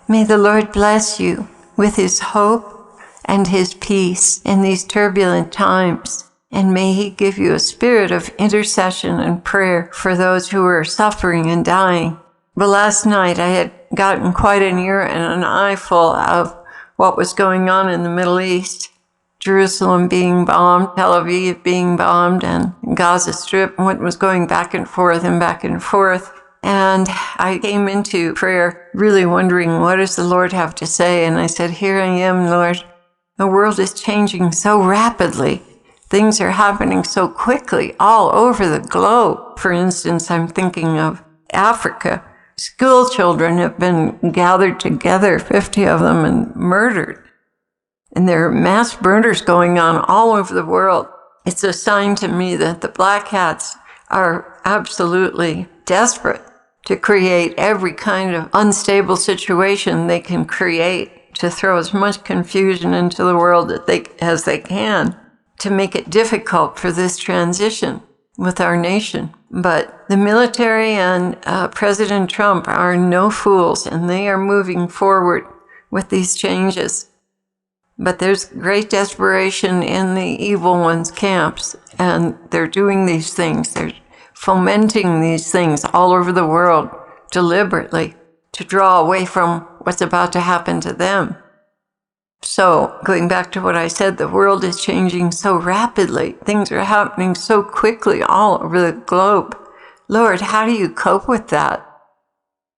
May the Lord bless you with his hope and his peace in these turbulent times, and may he give you a spirit of intercession and prayer for those who are suffering and dying. But last night I had gotten quite an ear and an eyeful of what was going on in the Middle East. Jerusalem being bombed, Tel Aviv being bombed, and Gaza Strip, what was going back and forth and back and forth. And I came into prayer really wondering, what does the Lord have to say? And I said, here I am, Lord. The world is changing so rapidly. Things are happening so quickly all over the globe. For instance, I'm thinking of Africa. School children have been gathered together, 50 of them, and murdered. And there are mass murders going on all over the world. It's a sign to me that the Black Hats are absolutely desperate to create every kind of unstable situation they can create, to throw as much confusion into the world as they can, to make it difficult for this transition with our nation. But the military and President Trump are no fools, and they are moving forward with these changes. But there's great desperation in the evil ones' camps, and they're doing these things. They're fomenting these things all over the world deliberately to draw away from what's about to happen to them. So, going back to what I said, the world is changing so rapidly. Things are happening so quickly all over the globe. Lord, how do you cope with that?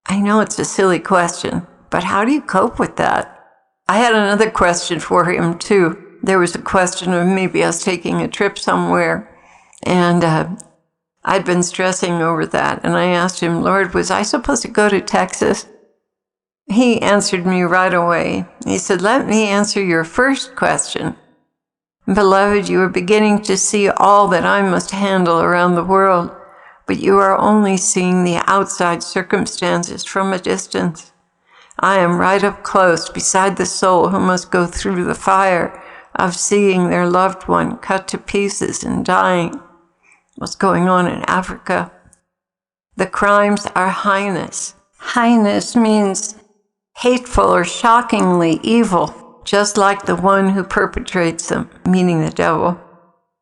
I know it's a silly question, but how do you cope with that? I had another question for him, too. There was a question of maybe us taking a trip somewhere, and I'd been stressing over that, and I asked him, Lord, was I supposed to go to Texas? He answered me right away. He said, let me answer your first question. Beloved, you are beginning to see all that I must handle around the world, but you are only seeing the outside circumstances from a distance. I am right up close beside the soul who must go through the fire of seeing their loved one cut to pieces and dying. What's going on in Africa? The crimes are heinous. Heinous means hateful or shockingly evil, just like the one who perpetrates them, meaning the devil.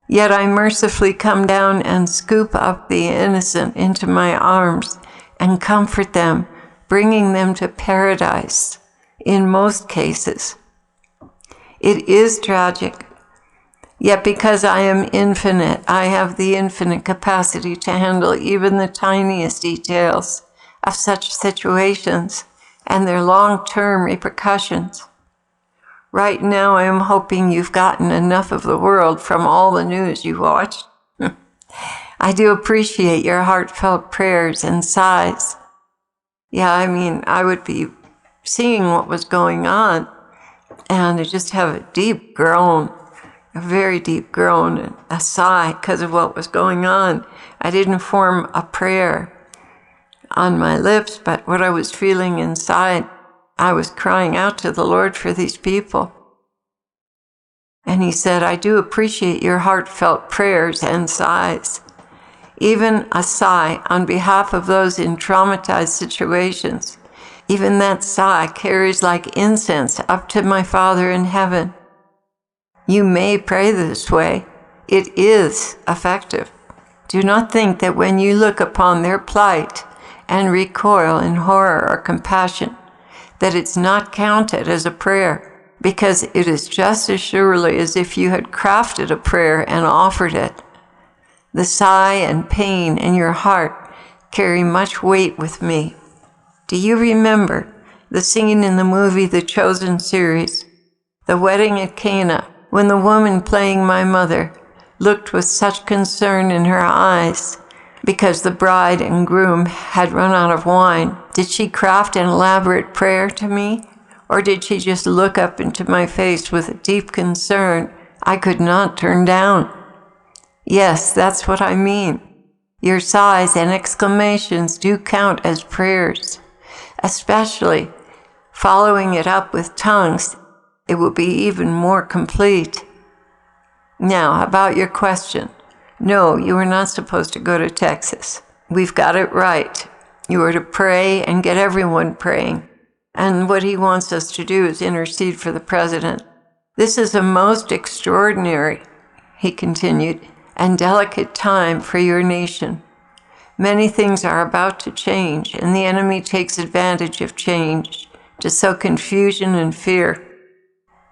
Yet I mercifully come down and scoop up the innocent into my arms and comfort them, bringing them to paradise in most cases. It is tragic, yet because I am infinite, I have the infinite capacity to handle even the tiniest details of such situations and their long-term repercussions. Right now, I am hoping you've gotten enough of the world from all the news you watched. I do appreciate your heartfelt prayers and sighs. Yeah, I mean, I would be seeing what was going on and I just have a deep groan, a very deep groan, and a sigh because of what was going on. I didn't form a prayer on my lips, but what I was feeling inside, I was crying out to the Lord for these people. And he said, I do appreciate your heartfelt prayers and sighs. Even a sigh on behalf of those in traumatized situations, even that sigh carries like incense up to my Father in heaven. You may pray this way. It is effective. Do not think that when you look upon their plight and recoil in horror or compassion, that it's not counted as a prayer, because it is just as surely as if you had crafted a prayer and offered it. The sigh and pain in your heart carry much weight with me. Do you remember the scene in the movie The Chosen series, the wedding at Cana, when the woman playing my mother looked with such concern in her eyes because the bride and groom had run out of wine? Did she craft an elaborate prayer to me, or did she just look up into my face with a deep concern I could not turn down? Yes, that's what I mean. Your sighs and exclamations do count as prayers, especially following it up with tongues. It will be even more complete. Now, about your question. No, you are not supposed to go to Texas. We've got it right. You are to pray and get everyone praying. And what he wants us to do is intercede for the president. This is a most extraordinary, he continued, and delicate time for your nation. Many things are about to change, and the enemy takes advantage of change to sow confusion and fear.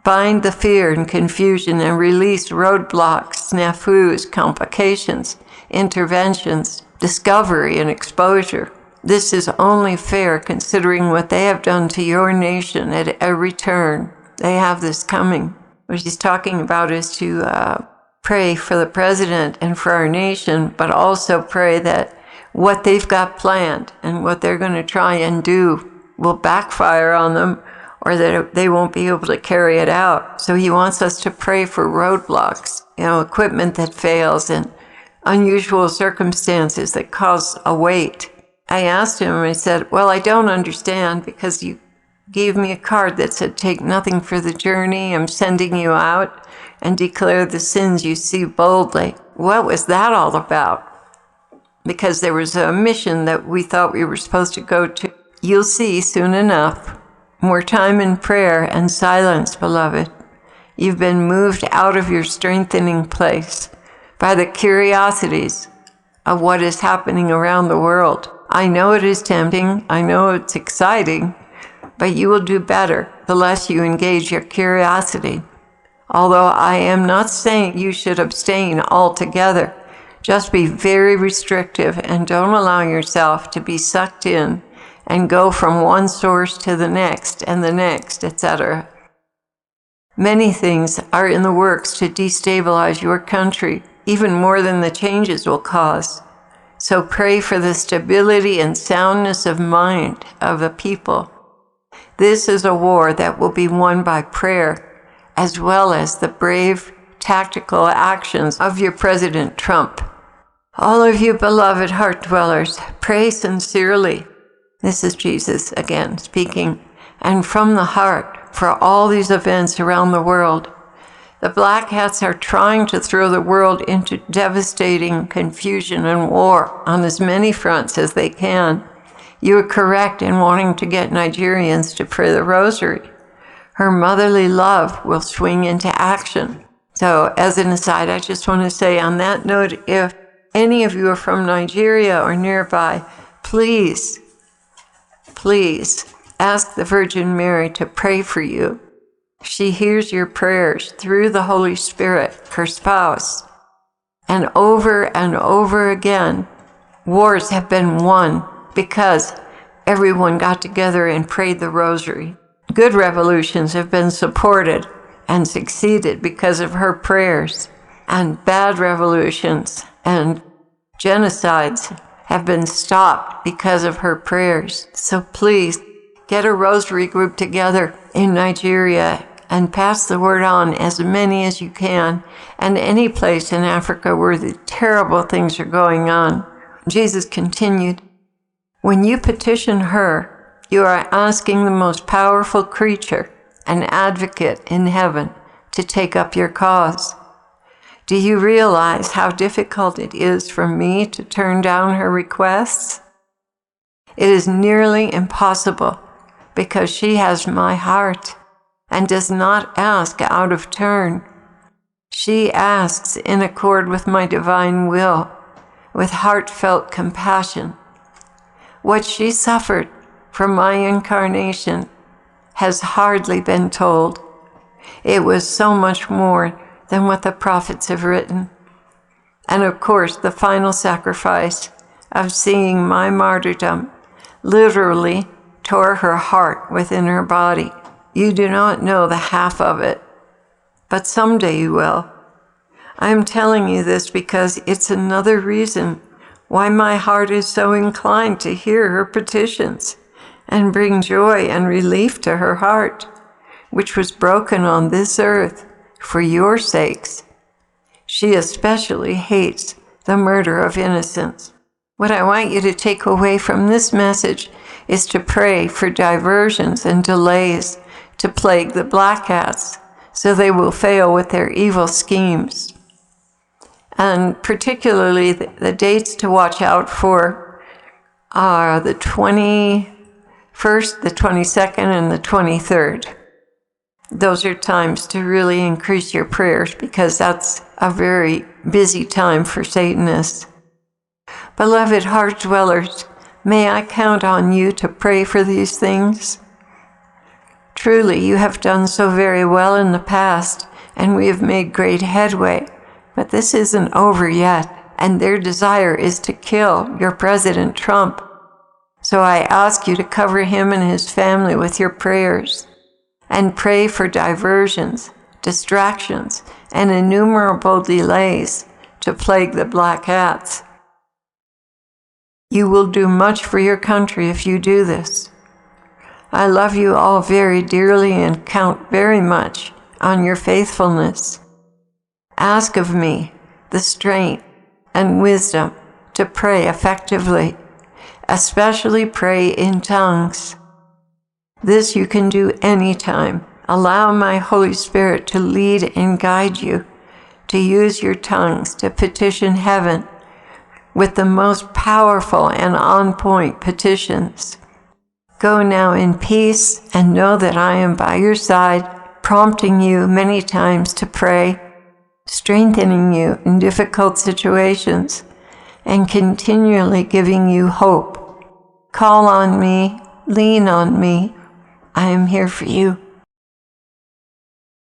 Bind the fear and confusion and release roadblocks, snafus, complications, interventions, discovery, and exposure. This is only fair considering what they have done to your nation at every turn. They have this coming. What he's talking about is to pray for the president and for our nation, but also pray that what they've got planned and what they're going to try and do will backfire on them, or that they won't be able to carry it out. So he wants us to pray for roadblocks, equipment that fails and unusual circumstances that cause a wait. I asked him, and I said, well, I don't understand because you gave me a card that said, take nothing for the journey. I'm sending you out and declare the sins you see boldly. What was that all about? Because there was a mission that we thought we were supposed to go to. You'll see soon enough. More time in prayer and silence, beloved. You've been moved out of your strengthening place by the curiosities of what is happening around the world. I know it is tempting. I know it's exciting, but you will do better the less you engage your curiosity. Although I am not saying you should abstain altogether, just be very restrictive and don't allow yourself to be sucked in and go from one source to the next and the next, etc. Many things are in the works to destabilize your country, even more than the changes will cause. So pray for the stability and soundness of mind of the people. This is a war that will be won by prayer, as well as the brave tactical actions of your President Trump. All of you beloved heart dwellers, pray sincerely. This is Jesus again speaking, and from the heart for all these events around the world. The Black Hats are trying to throw the world into devastating confusion and war on as many fronts as they can. You are correct in wanting to get Nigerians to pray the rosary. Her motherly love will swing into action. So as an aside, I just want to say on that note, if any of you are from Nigeria or nearby, please ask the Virgin Mary to pray for you. She hears your prayers through the Holy Spirit, her spouse. And over again, wars have been won because everyone got together and prayed the rosary. Good revolutions have been supported and succeeded because of her prayers. And bad revolutions and genocides have been stopped because of her prayers. So please, get a rosary group together in Nigeria and pass the word on, as many as you can, and any place in Africa where the terrible things are going on. Jesus continued, when you petition her, you are asking the most powerful creature, an advocate in heaven, to take up your cause. Do you realize how difficult it is for me to turn down her requests? It is nearly impossible because she has my heart and does not ask out of turn. She asks in accord with my divine will, with heartfelt compassion. What she suffered from my incarnation has hardly been told. It was so much more than what the prophets have written. And of course, the final sacrifice of seeing my martyrdom literally tore her heart within her body. You do not know the half of it, but someday you will. I'm telling you this because it's another reason why my heart is so inclined to hear her petitions and bring joy and relief to her heart, which was broken on this earth for your sakes. She especially hates the murder of innocents. What I want you to take away from this message is to pray for diversions and delays to plague the Black Hats so they will fail with their evil schemes. And particularly the dates to watch out for are the 23rd First, the 22nd and the 23rd. Those are times to really increase your prayers because that's a very busy time for Satanists. Beloved heart dwellers, may I count on you to pray for these things? Truly, you have done so very well in the past, and we have made great headway, but this isn't over yet, and their desire is to kill your President Trump. So I ask you to cover him and his family with your prayers, and pray for diversions, distractions, and innumerable delays to plague the black hats. You will do much for your country if you do this. I love you all very dearly and count very much on your faithfulness. Ask of me the strength and wisdom to pray effectively, especially pray in tongues. This you can do anytime. Allow my Holy Spirit to lead and guide you to use your tongues to petition heaven with the most powerful and on-point petitions. Go now in peace and know that I am by your side, prompting you many times to pray, strengthening you in difficult situations, and continually giving you hope. Call on me, lean on me. I am here for you.